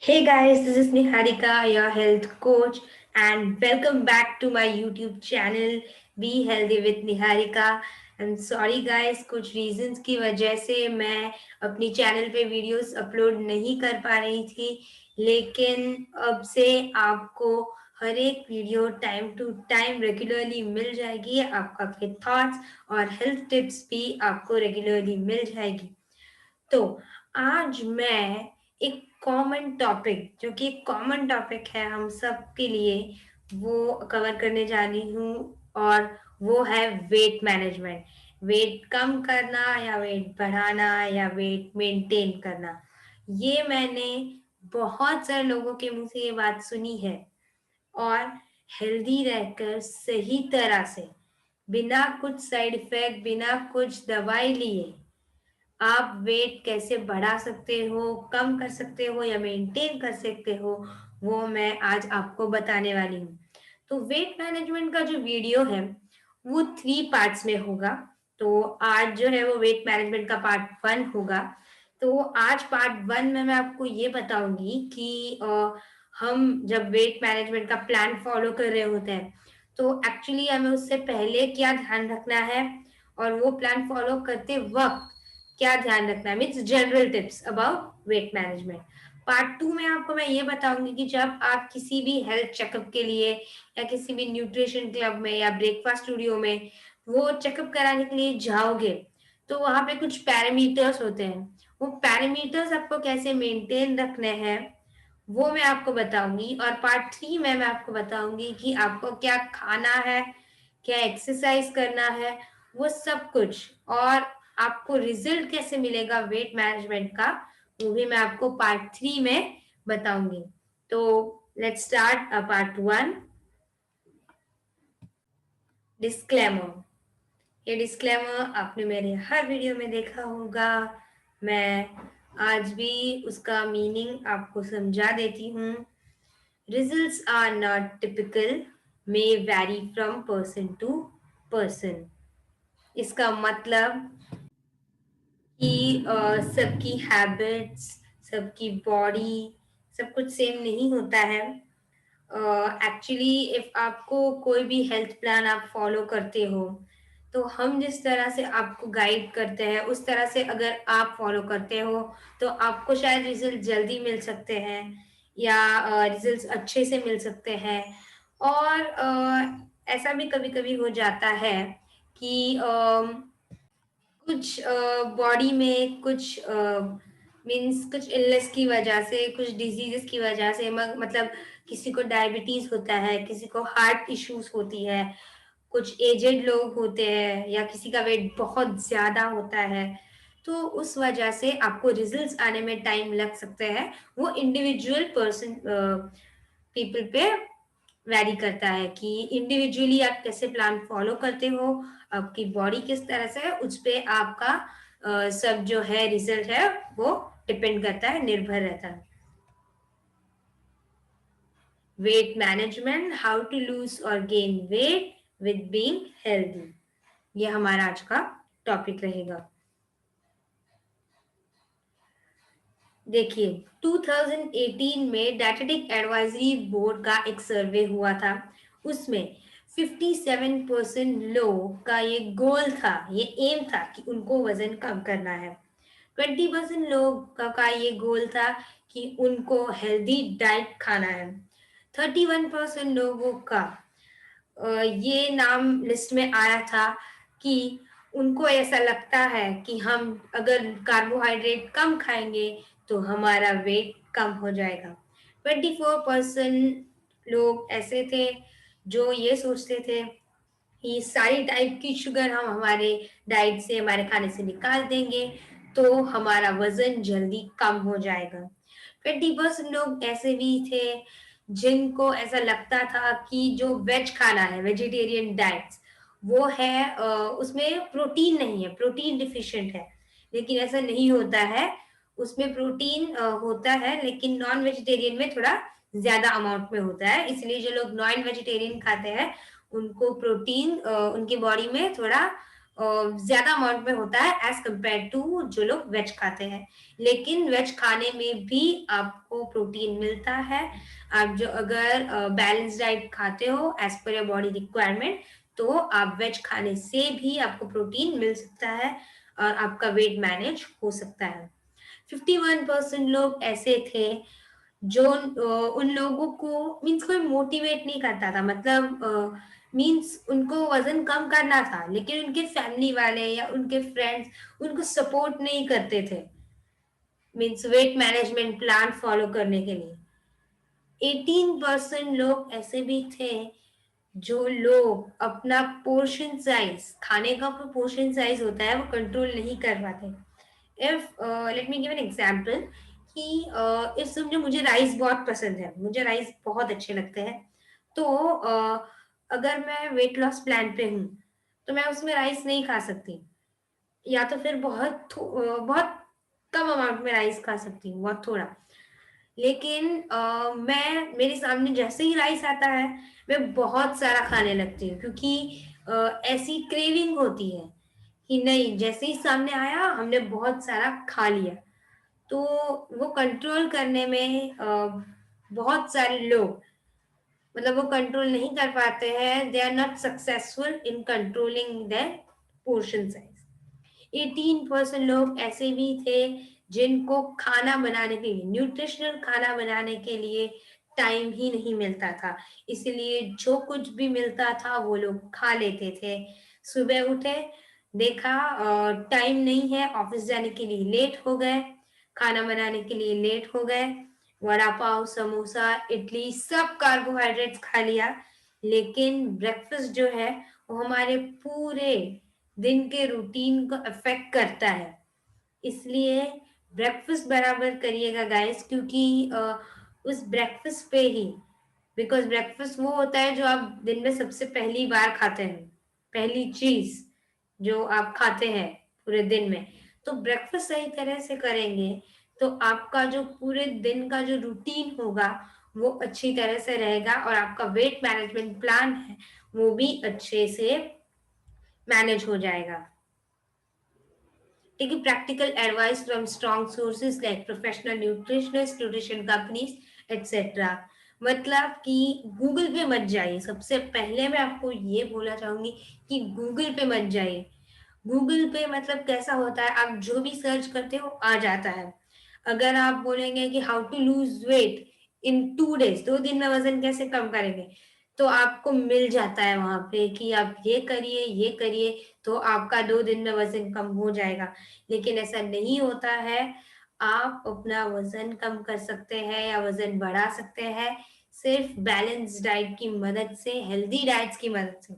Hey guys, this is Niharika, your health coach, and welcome back to my YouTube channel Be Healthy with Niharika. And sorry guys, कुछ reasons की वजह से मैं अपनी channel पे videos upload नहीं कर पा रही थी, लेकिन अब से आपको हर एक video time to time regularly मिल जाएगी। आपके थॉट्स और हेल्थ टिप्स भी आपको रेगुलरली मिल जाएगी। तो आज मैं एक कॉमन टॉपिक, जो कि कॉमन टॉपिक है हम सब के लिए, वो कवर करने जा रही हूँ। और वो है वेट मैनेजमेंट। वेट कम करना या वेट बढ़ाना या वेट मेंटेन करना। ये मैंने बहुत सारे लोगों के मुंह से ये बात सुनी है। और हेल्दी रहकर सही तरह से, बिना कुछ साइड इफेक्ट, बिना कुछ दवाई लिए, आप वेट कैसे बढ़ा सकते हो, कम कर सकते हो या मेंटेन कर सकते हो, वो मैं आज आपको बताने वाली हूँ। तो वेट मैनेजमेंट का जो वीडियो है वो 3 पार्ट्स में होगा। तो आज जो है वो वेट मैनेजमेंट का पार्ट 1 होगा। तो आज पार्ट 1 में मैं आपको ये बताऊंगी कि हम जब वेट मैनेजमेंट का प्लान फॉलो कर रहे होते हैं तो एक्चुअली हमें उससे पहले क्या ध्यान रखना है, और वो प्लान फॉलो करते वक्त क्या ध्यान रखना है, means general tips about weight management. Part 2 में आपको मैं ये बताऊंगी कि जब आप किसी भी हेल्थ चेकअप के लिए या किसी भी न्यूट्रिशन क्लब में या ब्रेकफास्ट स्टूडियो में वो चेकअप कराने के लिए जाओगे, तो वहां पे कुछ पैरामीटर्स होते हैं। वो पैरामीटर्स आपको कैसे मेंटेन रखने हैं वो मैं आपको बताऊंगी। और पार्ट 3 में मैं आपको बताऊंगी कि आपको क्या खाना है, क्या एक्सरसाइज करना है, वो सब कुछ। और आपको रिजल्ट कैसे मिलेगा वेट मैनेजमेंट का, वो भी मैं आपको पार्ट 3 में बताऊंगी। तो लेट्स स्टार्ट पार्ट 1। डिस्क्लेमर। ये डिस्क्लेमर आपने मेरे हर वीडियो में देखा होगा। मैं आज भी उसका मीनिंग आपको समझा देती हूँ। Results are not typical, may vary from person to person। इसका मतलब कि सबकी हैबिट्स, सबकी बॉडी, सब कुछ सेम नहीं होता है। एक्चुअली इफ आपको कोई भी हेल्थ प्लान आप फॉलो करते हो, तो हम जिस तरह से आपको गाइड करते हैं उस तरह से अगर आप फॉलो करते हो तो आपको शायद रिजल्ट जल्दी मिल सकते हैं या रिजल्ट्स अच्छे से मिल सकते हैं। और ऐसा भी कभी कभी हो जाता है कि कुछ बॉडी में कुछ मीन्स कुछ इलनेस की वजह से, कुछ डिजीजेस की वजह से, मतलब किसी को डायबिटीज होता है, किसी को हार्ट इश्यूज होती है, कुछ एजेड लोग होते हैं, या किसी का वेट बहुत ज्यादा होता है, तो उस वजह से आपको रिजल्ट्स आने में टाइम लग सकते हैं। वो इंडिविजुअल पर्सन पीपल पे वैरी करता है कि इंडिविजुअली आप कैसे प्लान फॉलो करते हो, आपकी बॉडी किस तरह से है, उस पे आपका सब जो है रिजल्ट है वो डिपेंड करता है, निर्भर रहता है। Weight management, how to lose और gain weight with being healthy, ये हमारा आज का टॉपिक रहेगा। देखिए, 2018 में डायटेटिक एडवाइजरी बोर्ड का एक सर्वे हुआ था। उसमें 57% लोग का ये गोल था, ये एम था कि उनको वजन कम करना है। 20% लोग का ये गोल था कि उनको हेल्दी डाइट खाना है। 31% लोगों का ये नाम लिस्ट में आया था कि उनको ऐसा लगता है कि हम अगर कार्बोहाइड्रेट कम खाएंगे तो हमारा वेट कम हो जाएगा। 24% लोग ऐसे थे जो ये सोचते थे कि सारी टाइप की शुगर हम हमारे डाइट से, हमारे खाने से निकाल देंगे तो हमारा वजन जल्दी कम हो जाएगा। 20% लोग ऐसे भी थे जिनको ऐसा लगता था कि जो वेज खाना है, वेजिटेरियन डाइट्स, वो है उसमें प्रोटीन नहीं है, प्रोटीन डिफिशिएंट है। लेकिन ऐसा नहीं होता है, उसमें प्रोटीन होता है, लेकिन नॉन वेजिटेरियन में थोड़ा ज्यादा अमाउंट में होता है। इसलिए जो लोग नॉन वेजिटेरियन खाते हैं उनको प्रोटीन उनकी बॉडी में थोड़ा ज्यादा अमाउंट में होता है एज कम्पेयर टू जो लोग वेज खाते हैं। लेकिन वेज खाने में भी आपको प्रोटीन मिलता है। आप जो अगर बैलेंस डाइट खाते हो as per your body requirement, तो आप वेज खाने से भी आपको प्रोटीन मिल सकता है और आपका वेट मैनेज हो सकता है। 51% लोग ऐसे थे जो उन लोगों को मीन्स कोई मोटिवेट नहीं करता था, मतलब मीन्स उनको वजन कम करना था, लेकिन उनके फैमिली वाले या उनके फ्रेंड्स उनको सपोर्ट नहीं करते थे means wait management plan follow करने के लिए। 18% लोग ऐसे भी थे जो लोग अपना पोर्शन साइज, खाने का पोर्शन साइज होता है, वो कंट्रोल नहीं कर पाते। If let me give an example कि इफ समझो मुझे राइस बहुत पसंद है, मुझे राइस बहुत अच्छे लगते हैं, तो अगर मैं वेट लॉस प्लान पे हूँ तो मैं उसमें राइस नहीं खा सकती, या तो फिर बहुत कम अमाउंट में राइस खा सकती हूँ, बहुत थोड़ा। लेकिन मैं मेरे सामने जैसे ही राइस आता है मैं बहुत सारा खाने लगती हूँ, क्योंकि ऐसी क्रेविंग होती है कि नहीं, जैसे ही सामने आया हमने बहुत सारा खा लिया। तो वो कंट्रोल करने में बहुत सारे लोग, मतलब वो कंट्रोल नहीं कर पाते हैं, they are not successful in controlling their portion size. 18% लोग ऐसे भी थे जिनको खाना बनाने के लिए, न्यूट्रिशनल खाना बनाने के लिए टाइम ही नहीं मिलता था, इसलिए जो कुछ भी मिलता था वो लोग खा लेते थे। सुबह उठे, देखा टाइम नहीं है, ऑफिस जाने के लिए लेट हो गए, खाना बनाने के लिए लेट हो गए, वड़ा पाव, समोसा, इडली, सब कार्बोहाइड्रेट्स खा लिया। लेकिन ब्रेकफास्ट जो है वो हमारे पूरे दिन के रूटीन को अफेक्ट करता है, इसलिए ब्रेकफास्ट बराबर करिएगा गाइस, क्योंकि उस ब्रेकफास्ट पे ही, बिकॉज ब्रेकफास्ट वो होता है जो आप दिन में सबसे पहली बार खाते हैं, पहली चीज जो आप खाते हैं पूरे दिन में। तो ब्रेकफास्ट सही तरह से करेंगे तो आपका जो पूरे दिन का जो रूटीन होगा वो अच्छी तरह से रहेगा, और आपका वेट मैनेजमेंट प्लान है वो भी अच्छे से मैनेज हो जाएगा। Taking practical advice from strong sources like professional nutritionists, nutrition companies, etc. मतलब कि गूगल पे मत जाइए। सबसे पहले मैं आपको ये बोलना चाहूंगी कि गूगल पे मत जाइए। गूगल पे मतलब कैसा होता है, आप जो भी सर्च करते हो आ जाता है। अगर आप बोलेंगे कि how to lose weight in 2 days, 2 दिन में वजन कैसे कम करेंगे, तो आपको मिल जाता है वहां पे कि आप ये करिए तो आपका 2 दिन में वजन कम हो जाएगा। लेकिन ऐसा नहीं होता है। आप अपना वजन कम कर सकते हैं या वजन बढ़ा सकते हैं सिर्फ बैलेंस डाइट की मदद से, हेल्दी डाइट्स की मदद से।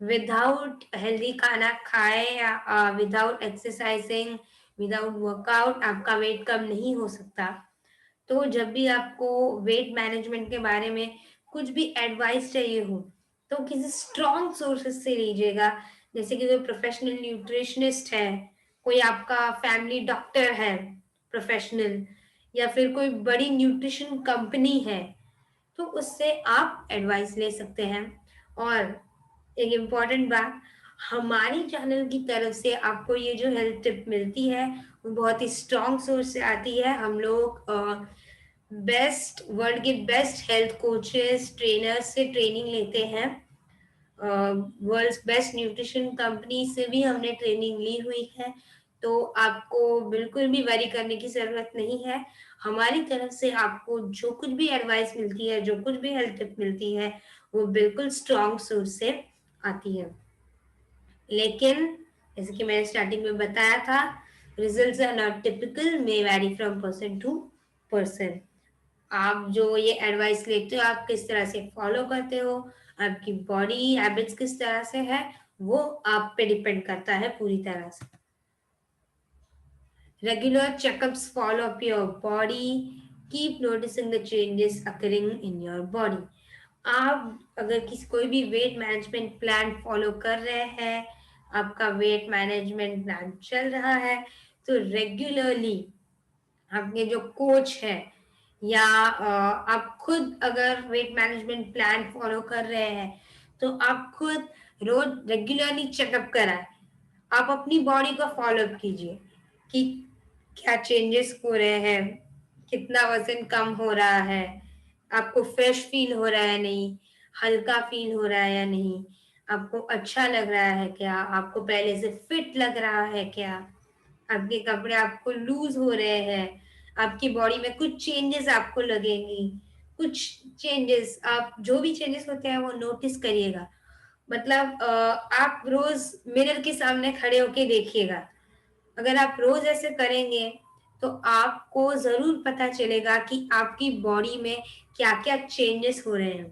विदाउट हेल्दी खाना खाए या विदाउट एक्सरसाइजिंग, विदाउट वर्कआउट आपका वेट कम नहीं हो सकता। तो जब भी आपको वेट मैनेजमेंट के बारे में कुछ भी एडवाइस चाहिए हो तो किसी स्ट्रॉन्ग सोर्सेस से लीजिएगा, जैसे कि कोई प्रोफेशनल न्यूट्रिशनिस्ट है, कोई आपका फैमिली डॉक्टर है प्रोफेशनल, या फिर कोई बड़ी न्यूट्रिशन कंपनी है, तो उससे आप एडवाइस ले सकते हैं। और एक इम्पॉर्टेंट बात, हमारी चैनल की तरफ से आपको ये जो हेल्थ टिप मिलती है वो बहुत ही स्ट्रॉन्ग सोर्स से आती है। हम लोग बेस्ट, वर्ल्ड के बेस्ट हेल्थ कोचेस, ट्रेनर्स से ट्रेनिंग लेते हैं। वर्ल्ड्स बेस्ट न्यूट्रिशन कंपनी से भी हमने ट्रेनिंग ली हुई है, तो आपको बिल्कुल भी वरी करने की जरूरत नहीं है। हमारी तरफ से आपको जो कुछ भी एडवाइस मिलती है, जो कुछ भी हेल्थ टिप मिलती है, वो बिल्कुल स्ट्रॉन्ग सोर्स से आती है। लेकिन जैसे कि मैंने स्टार्टिंग में बताया था, results are not typical, may vary from person to person. आप जो ये एडवाइस लेते हो आप किस तरह से फॉलो करते हो, आपकी बॉडी हैबिट्स किस तरह से है, वो आप पे डिपेंड करता है पूरी तरह से। Regular checkups follow up your body, keep noticing the changes occurring in your body. आप अगर किसी कोई भी वेट मैनेजमेंट प्लान फॉलो कर रहे हैं, आपका वेट मैनेजमेंट प्लान चल रहा है, तो रेगुलरली आपके जो कोच है या आप खुद अगर वेट मैनेजमेंट प्लान फॉलो कर रहे हैं तो आप खुद रोज रेगुलरली चेकअप कराएं। आप अपनी बॉडी को फॉलो अप कीजिए कि क्या चेंजेस हो रहे हैं, कितना वजन कम हो रहा है, आपको फ्रेश फील हो रहा है नहीं, हल्का फील हो रहा है या नहीं, आपको अच्छा लग रहा है क्या, आपको पहले से फिट लग रहा है क्या, आपके कपड़े आपको लूज हो रहे हैं, आपकी बॉडी में कुछ चेंजेस आपको लगेंगी, कुछ चेंजेस, आप जो भी चेंजेस होते हैं वो नोटिस करिएगा। मतलब आप रोज मिरर के सामने खड़े होके देखिएगा। अगर आप रोज ऐसे करेंगे तो आपको जरूर पता चलेगा कि आपकी बॉडी में क्या क्या चेंजेस हो रहे हैं।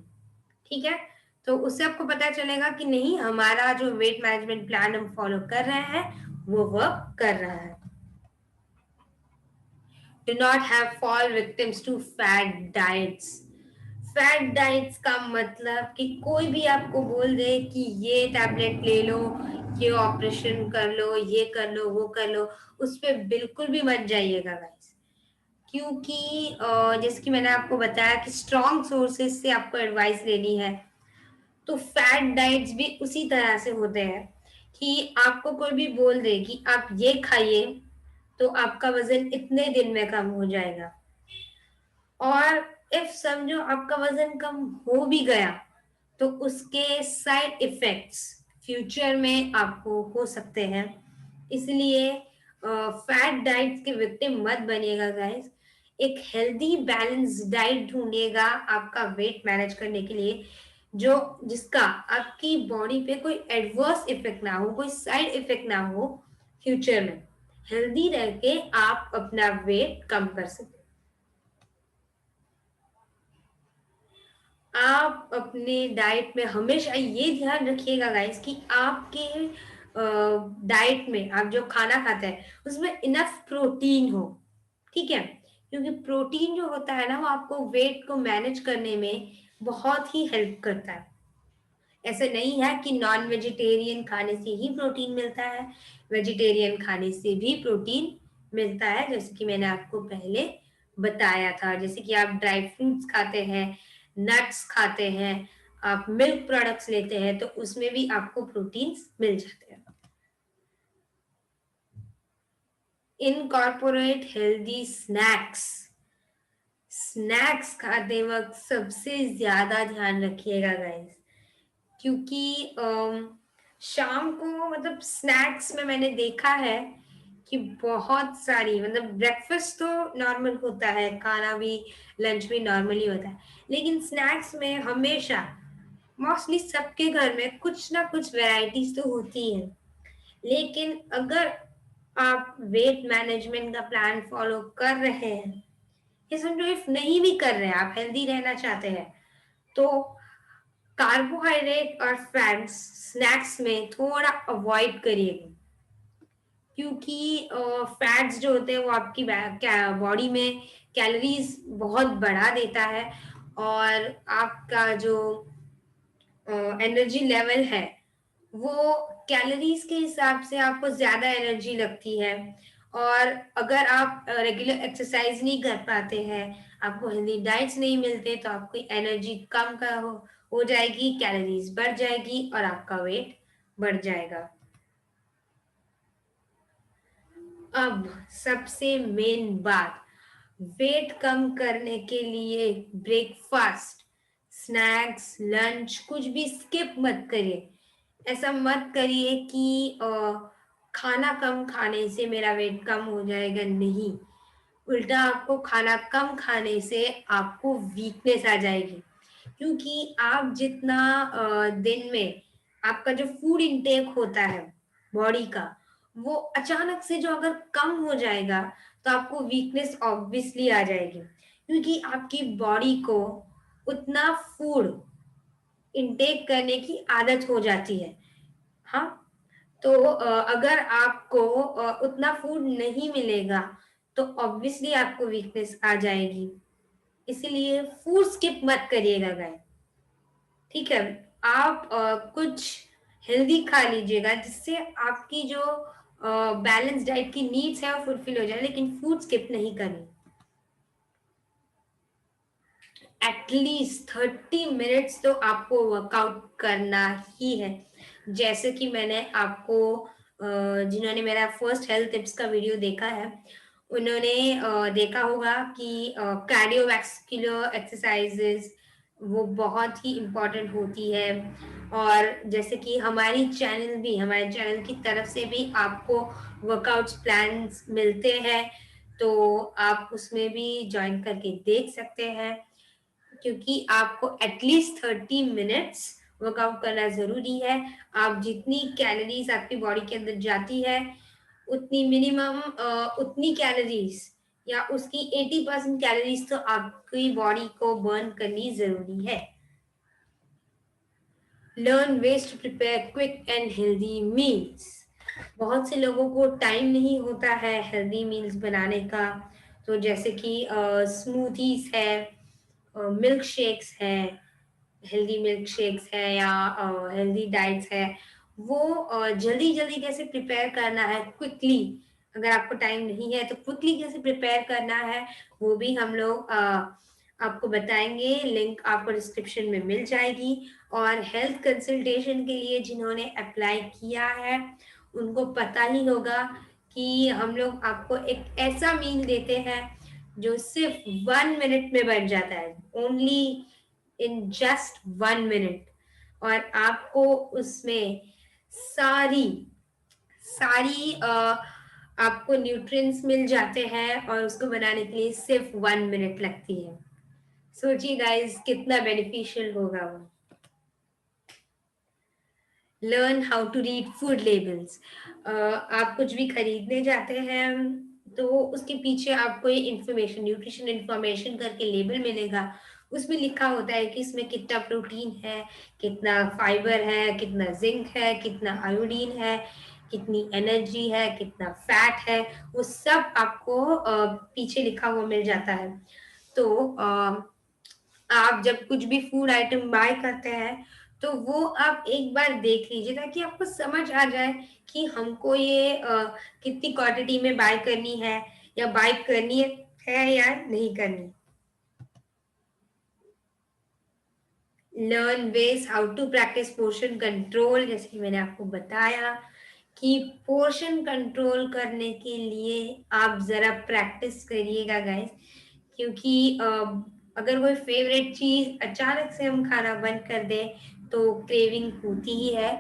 ठीक है, तो उससे आपको पता चलेगा कि नहीं, हमारा जो वेट मैनेजमेंट प्लान हम फॉलो कर रहे हैं वो वर्क कर रहा है। Do not have fall victims to fat diets. Fat diets का मतलब कि कोई भी आपको बोल दे कि ये टैबलेट ले लो, ये ऑपरेशन कर लो, ये कर लो, वो कर लो, उस पर बिल्कुल भी मत जाइएगा गाइस। क्योंकि जैसे कि मैंने आपको बताया कि स्ट्रॉन्ग सोर्सेज से आपको एडवाइस लेनी है। तो फैट डाइट्स भी उसी तरह से होते हैं कि आपको कोई भी बोल दे कि आप ये खाइए तो आपका वजन इतने दिन में कम हो जाएगा, और इफ समझो आपका वजन कम हो भी गया तो उसके साइड इफेक्ट्स फ्यूचर में आपको हो सकते हैं। इसलिए फैट डाइट के विक्टिम मत बनिएगा गाइस। एक हेल्दी बैलेंस डाइट ढूंढिएगा आपका वेट मैनेज करने के लिए, जो जिसका आपकी बॉडी पे कोई एडवर्स इफेक्ट ना हो, कोई साइड इफेक्ट ना हो फ्यूचर में। हेल्दी रह के आप अपना वेट कम कर सकते। आप अपने डाइट में हमेशा ये ध्यान रखिएगा गाइस कि आपके डाइट में आप जो खाना खाते हैं उसमें इनफ प्रोटीन हो। ठीक है, क्योंकि प्रोटीन जो होता है ना वो आपको वेट को मैनेज करने में बहुत ही हेल्प करता है। ऐसे नहीं है कि नॉन वेजिटेरियन खाने से ही प्रोटीन मिलता है, वेजिटेरियन खाने से भी प्रोटीन मिलता है, जैसे कि मैंने आपको पहले बताया था। जैसे कि आप ड्राई फ्रूट्स खाते हैं, नट्स खाते हैं, आप मिल्क प्रोडक्ट्स लेते हैं तो उसमें भी आपको प्रोटीन्स मिल जाते हैं। Incorporate healthy snacks. स्नैक्स खाते वक्त सबसे ज्यादा ध्यान रखिएगा गाइस, क्योंकि शाम को मतलब स्नैक्स में मैंने देखा है कि बहुत सारी, मतलब ब्रेकफास्ट तो नॉर्मल होता है, खाना भी, लंच भी नॉर्मली होता है, लेकिन स्नैक्स में हमेशा मोस्टली सबके घर में कुछ ना कुछ वैरायटीज तो होती हैं। लेकिन अगर आप वेट मैनेजमेंट का प्लान फॉलो कर रहे हैं, ये समझो इफ नहीं भी कर रहे हैं, आप हेल्दी रहना चाहते हैं, तो कार्बोहाइड्रेट और फैट्स स्नैक्स में थोड़ा अवॉइड करिएगा। क्योंकि फैट्स जो होते हैं वो आपकी बॉडी में कैलोरीज बहुत बढ़ा देता है, और आपका जो एनर्जी लेवल है वो कैलोरीज के हिसाब से आपको ज्यादा एनर्जी लगती है। और अगर आप रेगुलर एक्सरसाइज नहीं कर पाते हैं, आपको हेल्दी डाइट्स नहीं मिलते, तो आपकी एनर्जी कम का हो जाएगी, कैलोरीज बढ़ जाएगी और आपका वेट बढ़ जाएगा। अब सबसे मेन बात, वेट कम करने के लिए ब्रेकफास्ट, स्नैक्स, लंच कुछ भी स्किप मत करिए। ऐसा मत करिए कि खाना कम खाने से मेरा वेट कम हो जाएगा, नहीं। उल्टा आपको खाना कम खाने से आपको वीकनेस आ जाएगी। क्योंकि आप जितना दिन में आपका जो फूड इंटेक होता है बॉडी का, वो अचानक से जो अगर कम हो जाएगा तो आपको वीकनेस ऑब्वियसली आ जाएगी, क्योंकि आपकी बॉडी को उतना फूड इंटेक करने की आदत हो जाती है। हाँ, तो अगर आपको उतना फूड नहीं मिलेगा तो ऑब्वियसली आपको वीकनेस आ जाएगी। इसलिए फूड स्किप मत करिएगा गाइस। ठीक है, आप कुछ हेल्दी खा लीजिएगा जिससे आपकी जो बैलेंस डाइट की नीड्स है वो फुलफिल हो जाए, लेकिन फूड स्किप नहीं करनी। एटलीस्ट 30 मिनट्स तो आपको वर्कआउट करना ही है। जैसे कि मैंने आपको जिन्होंने मेरा फर्स्ट हेल्थ टिप्स का वीडियो देखा है, उन्होंने देखा होगा कि कार्डियोवैस्कुलर एक्सरसाइजेस वो बहुत ही इम्पोर्टेंट होती है। और जैसे कि हमारे चैनल की तरफ से भी आपको वर्कआउट्स प्लान्स मिलते हैं, तो आप उसमें भी ज्वाइन करके देख सकते हैं, क्योंकि आपको एटलीस्ट 30 मिनट्स वर्कआउट करना जरूरी है। आप जितनी कैलोरीज आपकी बॉडी के अंदर जाती है, उतनी मिनिमम उतनी कैलोरीज या उसकी 80% कैलोरीज तो आपकी बॉडी को बर्न करनी जरूरी है। Learn ways to prepare quick and healthy meals. बहुत से लोगों को टाइम नहीं होता है हेल्दी मील्स बनाने का, तो जैसे कि स्मूथीज है, मिल्क शेक्स है, हेल्दी मिल्क शेक्स है या हेल्दी डाइट्स है, वो जल्दी जल्दी कैसे प्रिपेयर करना है क्विकली। अगर आपको टाइम नहीं है तो क्विकली कैसे प्रिपेयर करना है, वो भी हम लोग आपको बताएंगे। लिंक आपको डिस्क्रिप्शन में मिल जाएगी। और हेल्थ कंसल्टेशन के लिए जिन्होंने अप्लाई किया है, उनको पता ही होगा कि हम लोग आपको एक ऐसा मील देते हैं जो सिर्फ 1 मिनट में बन जाता है, ओनली इन जस्ट 1 मिनट। और आपको उसमें सारी सारी आपको न्यूट्रिएंट्स मिल जाते हैं, और उसको बनाने के लिए सिर्फ 1 मिनट लगती है। सोचिए गाइस कितना बेनिफिशियल होगा वो। Learn how to read food labels. आप कुछ भी खरीदने जाते हैं तो उसके पीछे आपको ये इंफॉर्मेशन, न्यूट्रिशन इंफॉर्मेशन करके लेबल मिलेगा। उसमें लिखा होता है कि इसमें कितना प्रोटीन है, कितना फाइबर है, कितना जिंक है, कितना आयोडीन है, कितनी एनर्जी है, कितना फैट है, वो सब आपको पीछे लिखा हुआ मिल जाता है। तो आप जब कुछ भी फूड आइटम बाय करते हैं, तो वो आप एक बार देख लीजिए ताकि आपको समझ आ जाए कि हमको ये कितनी क्वांटिटी में बाय करनी है, या बाय करनी है या नहीं करनी। Learn ways how to practise portion control. जैसे कि मैंने आपको बताया कि पोर्शन कंट्रोल करने के लिए आप जरा प्रैक्टिस करिएगा गाइस, क्योंकि अगर कोई फेवरेट चीज अचानक से हम खाना बंद कर दें तो क्रेविंग होती ही है।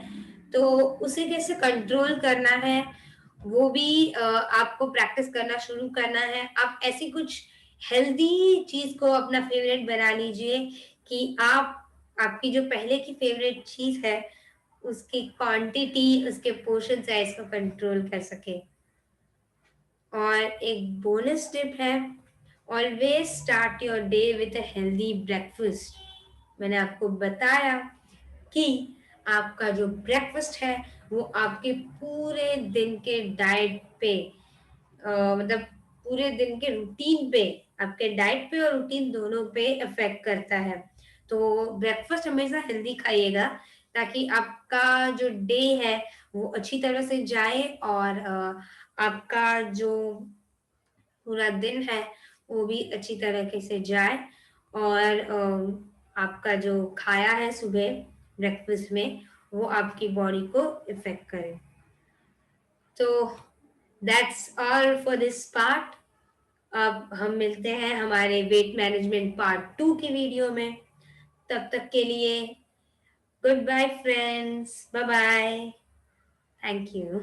तो उसे कैसे कंट्रोल करना है, वो भी आपको प्रैक्टिस करना शुरू करना है। आप ऐसी कुछ हेल्दी चीज को अपना फेवरेट बना लीजिए कि आप आपकी जो पहले की फेवरेट चीज है उसकी क्वांटिटी, उसके पोर्शन साइज को कंट्रोल कर सके। और एक बोनस टिप है, always start your day with a healthy breakfast. मैंने आपको बताया कि आपका जो ब्रेकफास्ट है वो आपके पूरे दिन के डाइट पे, मतलब पूरे दिन के रूटीन पे, आपके डाइट पे और रूटीन दोनों पे इफेक्ट करता है। तो ब्रेकफास्ट हमेशा हेल्दी खाइएगा ताकि आपका जो डे है वो अच्छी तरह से जाए, और आपका जो पूरा दिन है वो भी अच्छी तरीके से जाए, और आपका जो खाया है सुबह ब्रेकफास्ट में वो आपकी बॉडी को इफेक्ट करे। तो that's all for this part. अब हम मिलते हैं हमारे वेट मैनेजमेंट पार्ट 2 की वीडियो में। तब तक के लिए good bye friends, bye bye, thank you.